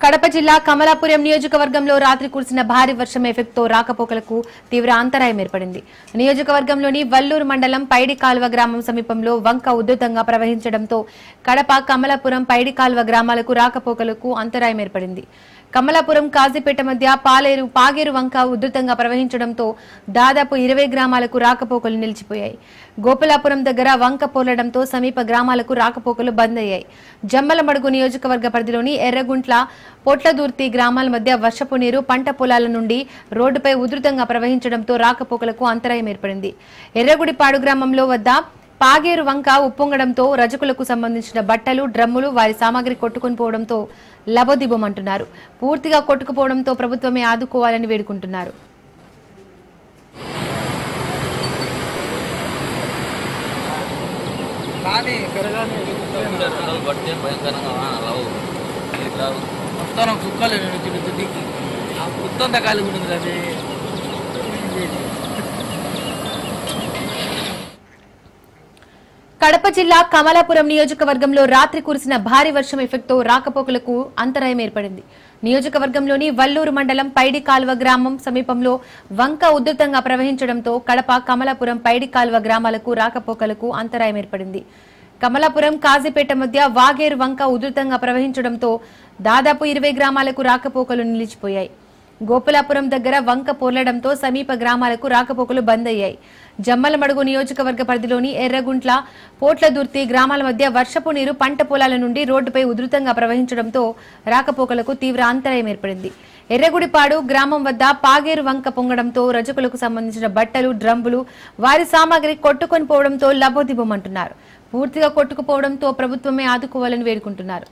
కడప జిల్లా కమలాపురం నియోజకవర్గంలో రాత్రి కురిసిన భారీ వర్షం ఎఫెక్ట్తో రాకపోకలకు తీవ్ర అంతరాయం ఏర్పడింది. నియోజకవర్గంలోని వల్లూరు మండలం పైడి కాల్వ గ్రామం సమీపంలో వంక ఉధృతంగా ప్రవహించడంతో కడప కమలాపురం పైడి కాల్వ గ్రామాలకు రాకపోకలకు అంతరాయం ఏర్పడింది. కమలాపురం కాజీపేట మధ్య పాగేరు వంక ఉధృతంగా ప్రవహించడంతో దాదాపు 20 గ్రామాలకు రాకపోకలు నిలిచిపోయాయి. గోపాలాపురం దగ్గర వంక పోలడంతో సమీప గ్రామాలకు రాకపోకలు బంద్ అయ్యాయి. జమ్మలమడుగు నియోజకవర్గ పరిధిలోని ఎర్రగుంట్ల పొట్లదుర్తి గ్రామాల మధ్య వర్షపు నీరు పంట పొలాల నుండి రోడ్డుపై ఉధృతంగా ప్రవహించడంతో రాకపోకలకు అంతరాయం ఏర్పడింది. ఎర్రగుడిపాడు గ్రామంలో వద్ద పాగేరు వంక ఉప్పొంగడంతో రజకులకు సంబంధించిన బట్టలు, డ్రమ్ములు, వారి సామాగ్రి కొట్టుకుని పోవడంతో లబోదిబోమంటున్నారు. పూర్తిగా కొట్టుకుపోవడంతో ప్రభుత్వమే ఆదుకోవాలని వేడుకుంటున్నారు. కడప జిల్లా కమలాపురం నియోజకవర్గంలో రాత్రి కురిసిన భారీ వర్షం ఎఫెక్ట్తో రాకపోకలకు అంతరాయం ఏర్పడింది. నియోజకవర్గంలోని వల్లూరు మండలం పైడి కాల్వ గ్రామం సమీపంలో వంక ఉధృతంగా ప్రవహించడంతో కడప కమలాపురం పైడి కాల్వ గ్రామాలకు రాకపోకలకు అంతరాయం ఏర్పడింది. కమలాపురం కాజీపేట మధ్య వాగేరు వంక ఉధృతంగా ప్రవహించడంతో దాదాపు 20 గ్రామాలకు రాకపోకలు నిలిచిపోయాయి. గోపాలాపురం దగ్గర వంక పొర్లడంతో సమీప గ్రామాలకు రాకపోకలు బంద్ అయ్యాయి. జమ్మలమడుగు నియోజకవర్గ పరిధిలోని ఎర్రగుంట్ల పోట్లదుర్తి గ్రామాల మధ్య వర్షపు నీరు పంట పొలాల నుండి రోడ్డుపై ఉధృతంగా ప్రవహించడంతో రాకపోకలకు తీవ్ర అంతరాయం ఏర్పడింది. ఎర్రగుడిపాడు గ్రామం వద్ద పాగేరు వంక పొంగడంతో రజకులకు సంబంధించిన బట్టలు, డ్రమ్ములు, వారి సామాగ్రి కొట్టుకొని పోవడంతో లబోదిబోమంటున్నారు. పూర్తిగా కొట్టుకుపోవడంతో ప్రభుత్వమే ఆదుకోవాలని వేడుకుంటున్నారు.